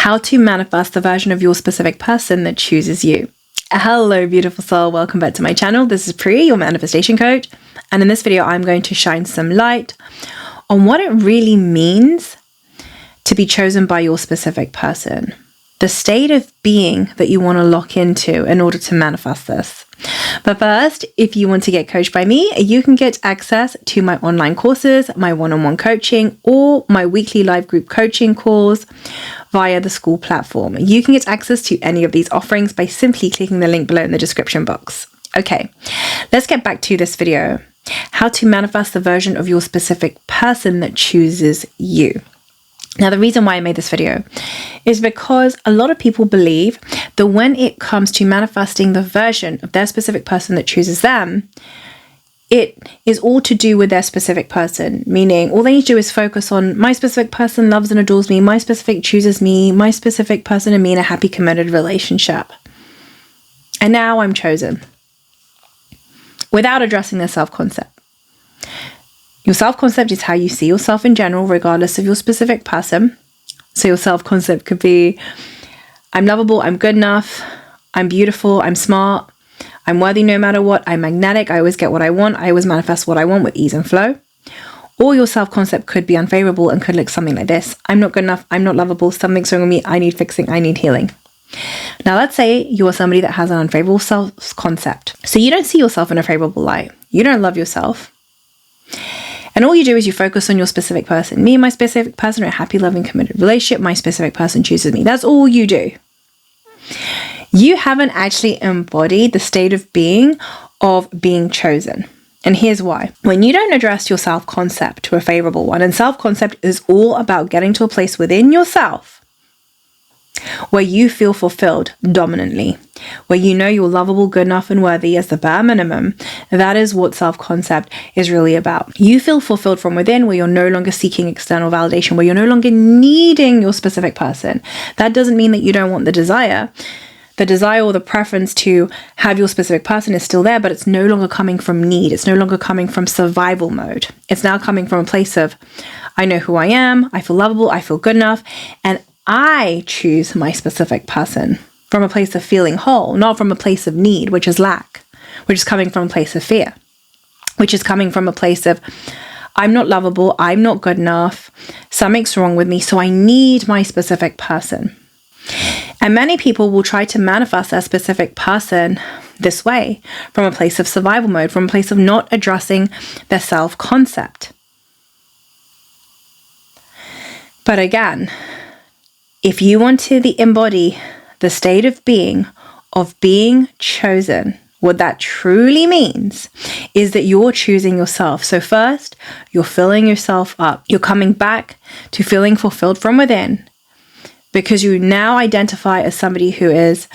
How to manifest the version of your specific person that chooses you. Hello, beautiful soul. Welcome back to my channel. This is Priya, your manifestation coach. And in this video, I'm going to shine some light on what it really means to be chosen by your specific person. The state of being that you want to lock into in order to manifest this. But first, if you want to get coached by me, you can get access to my online courses, my one-on-one coaching, or my weekly live group coaching calls via the school platform. You can get access to any of these offerings by simply clicking the link below in the description box. Okay, let's get back to this video. How to manifest the version of your specific person that chooses you. Now, the reason why I made this video is because a lot of people believe that when it comes to manifesting the version of their specific person that chooses them, it is all to do with their specific person, meaning all they need to do is focus on my specific person loves and adores me, my specific chooses me, my specific person and me in a happy, committed relationship. And now I'm chosen, without addressing their self-concept. Your self-concept is how you see yourself in general, regardless of your specific person. So your self-concept could be, I'm lovable, I'm good enough, I'm beautiful, I'm smart, I'm worthy no matter what, I'm magnetic, I always get what I want, I always manifest what I want with ease and flow. Or your self-concept could be unfavorable and could look something like this. I'm not good enough, I'm not lovable, something's wrong with me, I need fixing, I need healing. Now let's say you're somebody that has an unfavorable self-concept. So you don't see yourself in a favorable light. You don't love yourself. And all you do is you focus on your specific person. Me and my specific person are a happy, loving, committed relationship. My specific person chooses me. That's all you do. You haven't actually embodied the state of being chosen. And here's why. When you don't address your self-concept to a favorable one, and self-concept is all about getting to a place within yourself where you feel fulfilled dominantly, where you know you're lovable, good enough, and worthy as the bare minimum. That is what self-concept is really about. You feel fulfilled from within, where you're no longer seeking external validation, where you're no longer needing your specific person. That doesn't mean that you don't want the desire. The desire or the preference to have your specific person is still there, but it's no longer coming from need. It's no longer coming from survival mode. It's now coming from a place of, I know who I am, I feel lovable, I feel good enough, and I choose my specific person from a place of feeling whole, not from a place of need, which is lack, which is coming from a place of fear, which is coming from a place of, I'm not lovable, I'm not good enough, something's wrong with me, so I need my specific person. And many people will try to manifest their specific person this way, from a place of survival mode, from a place of not addressing their self-concept. But again, if you want to embody the state of being chosen, what that truly means is that you're choosing yourself. So first, you're filling yourself up. You're coming back to feeling fulfilled from within because you now identify as somebody who is,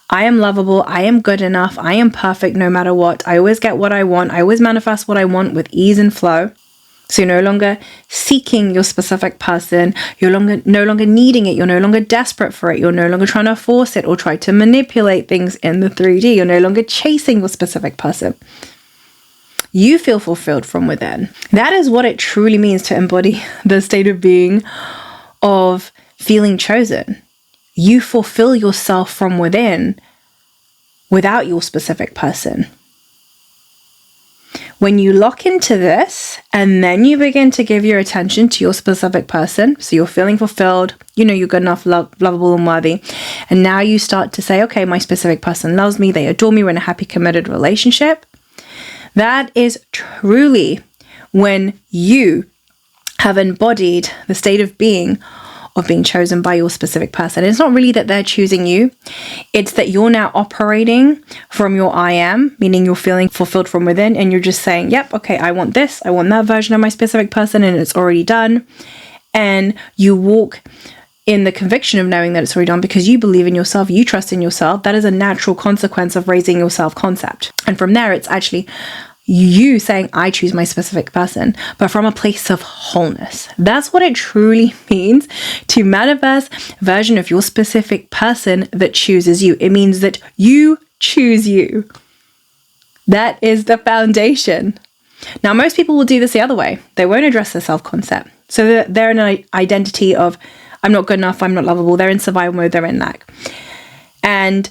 I am lovable, I am good enough, I am perfect no matter what. I always get what I want. I always manifest what I want with ease and flow. So you're no longer seeking your specific person, you're no longer needing it, you're no longer desperate for it, you're no longer trying to force it or try to manipulate things in the 3D, you're no longer chasing your specific person. You feel fulfilled from within. That is what it truly means to embody the state of being of feeling chosen. You fulfill yourself from within without your specific person. When you lock into this and then you begin to give your attention to your specific person, so you're feeling fulfilled, you know you're good enough, lovable and worthy, and now you start to say, okay, my specific person loves me, they adore me, we're in a happy, committed relationship. That is truly when you have embodied the state of being chosen by your specific person. It's not really that they're choosing you. It's that you're now operating from your I am, meaning you're feeling fulfilled from within and you're just saying, yep, okay, I want this. I want that version of my specific person and it's already done. And you walk in the conviction of knowing that it's already done because you believe in yourself, you trust in yourself. That is a natural consequence of raising your self-concept. And from there, it's actually you saying, I choose my specific person, but from a place of wholeness. That's what it truly means to manifest a version of your specific person that chooses you. It means that you choose you. That is the foundation. Now, most people will do this the other way. They won't address their self-concept. So they're in an identity of, I'm not good enough, I'm not lovable. They're in survival mode, they're in lack. And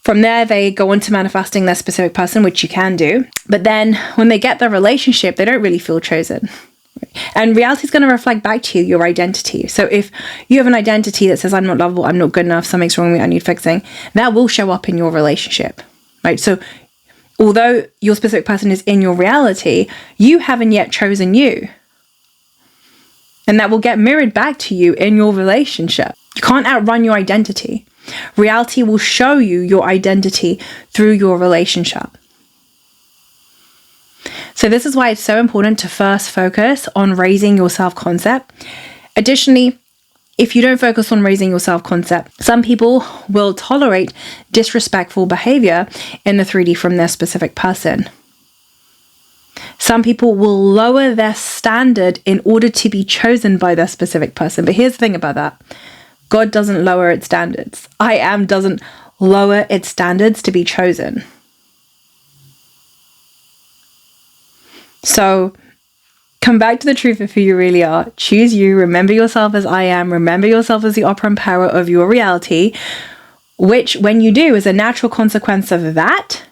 from there, they go on to manifesting their specific person, which you can do. But then when they get their relationship, they don't really feel chosen. And reality is going to reflect back to you your identity. So if you have an identity that says, I'm not lovable, I'm not good enough, something's wrong with me, I need fixing, that will show up in your relationship, right? So although your specific person is in your reality, you haven't yet chosen you. And that will get mirrored back to you in your relationship. You can't outrun your identity. Reality will show you your identity through your relationship. So this is why it's so important to first focus on raising your self-concept. Additionally, if you don't focus on raising your self-concept, some people will tolerate disrespectful behavior in the 3D from their specific person. Some people will lower their standard in order to be chosen by their specific person. But here's the thing about that. God doesn't lower its standards. I am doesn't lower its standards to be chosen. So come back to the truth of who you really are. Choose you. Remember yourself as I am. Remember yourself as the operant power of your reality, which when you do is a natural consequence of that,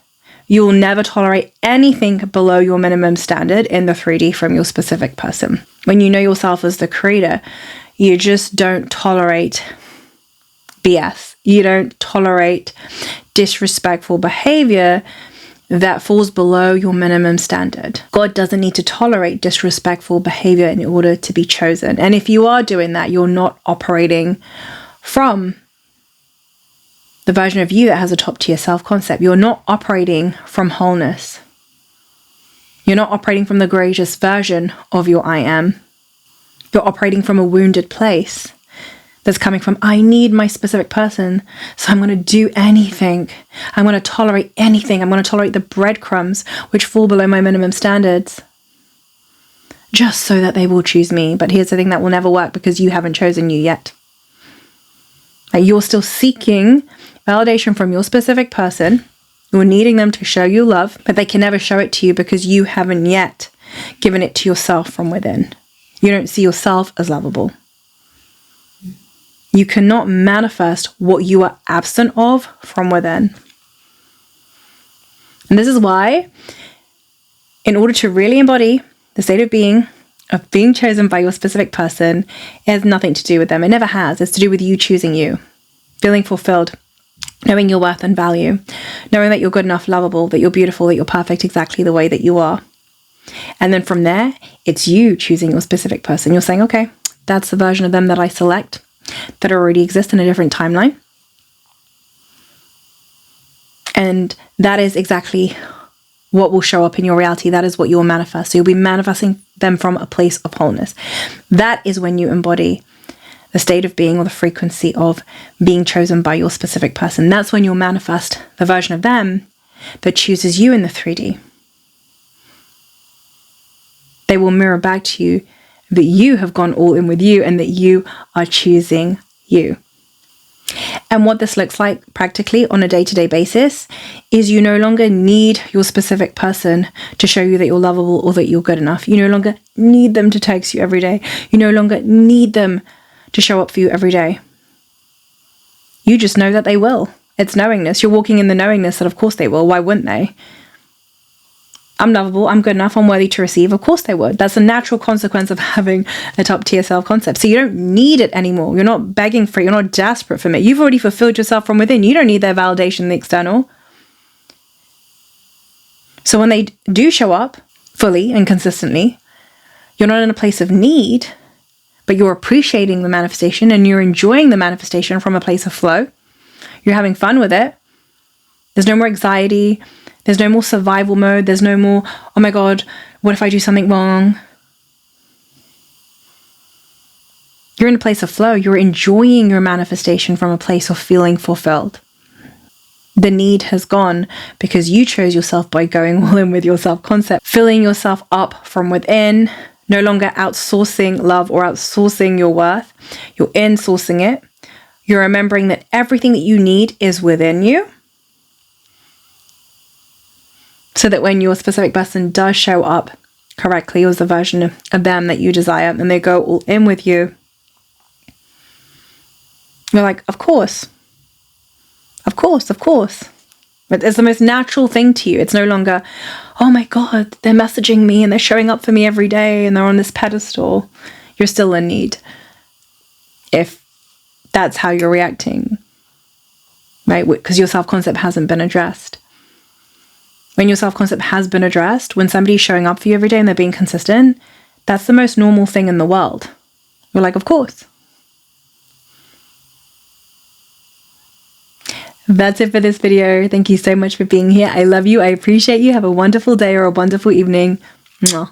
you will never tolerate anything below your minimum standard in the 3D from your specific person. When you know yourself as the creator, you just don't tolerate BS. You don't tolerate disrespectful behavior that falls below your minimum standard. God doesn't need to tolerate disrespectful behavior in order to be chosen. And if you are doing that, you're not operating from the version of you that has a top tier self-concept. You're not operating from wholeness. You're not operating from the greatest version of your I am. You're operating from a wounded place that's coming from, I need my specific person, so I'm going to do anything. I'm going to tolerate anything. I'm going to tolerate the breadcrumbs which fall below my minimum standards just so that they will choose me. But here's the thing, that will never work because you haven't chosen you yet. Like, you're still seeking validation from your specific person. You're needing them to show you love, but they can never show it to you because you haven't yet given it to yourself from within. You don't see yourself as lovable. You cannot manifest what you are absent of from within. And this is why, in order to really embody the state of being chosen by your specific person, it has nothing to do with them. It never has. It's to do with you choosing you, feeling fulfilled, knowing your worth and value, knowing that you're good enough, lovable, that you're beautiful, that you're perfect exactly the way that you are. And then from there, it's you choosing your specific person. You're saying, okay, that's the version of them that I select, that already exists in a different timeline. And that is exactly what will show up in your reality. That is what you will manifest. So you'll be manifesting them from a place of wholeness. That is when you embody the state of being or the frequency of being chosen by your specific person. That's when you'll manifest the version of them that chooses you in the 3D. They will mirror back to you that you have gone all in with you and that you are choosing you. And what this looks like practically on a day-to-day basis is you no longer need your specific person to show you that you're lovable or that you're good enough. You no longer need them to text you every day. You no longer need them to show up for you every day. You just know that they will. It's knowingness. You're walking in the knowingness that of course they will. Why wouldn't they? I'm lovable, I'm good enough, I'm worthy to receive. Of course they would. That's a natural consequence of having a top tier self-concept. So you don't need it anymore. You're not begging for it. You're not desperate for it. You've already fulfilled yourself from within. You don't need their validation in the external. So when they do show up fully and consistently, you're not in a place of need, but you're appreciating the manifestation and you're enjoying the manifestation from a place of flow. You're having fun with it. There's no more anxiety. There's no more survival mode. There's no more, oh my God, what if I do something wrong? You're in a place of flow. You're enjoying your manifestation from a place of feeling fulfilled. The need has gone because you chose yourself by going all in with your self-concept, filling yourself up from within, no longer outsourcing love or outsourcing your worth. You're insourcing it. You're remembering that everything that you need is within you. So that when your specific person does show up correctly as the version of them that you desire and they go all in with you, You're like, of course. Of course, of course. But it's the most natural thing to you. It's no longer, oh my God, they're messaging me and they're showing up for me every day and they're on this pedestal. You're still in need. If that's how you're reacting, right? Because your self-concept hasn't been addressed. When your self-concept has been addressed, when somebody's showing up for you every day and they're being consistent, that's the most normal thing in the world. You're like, of course. That's it for this video. Thank you so much for being here. I love you. I appreciate you. Have a wonderful day or a wonderful evening. Mwah.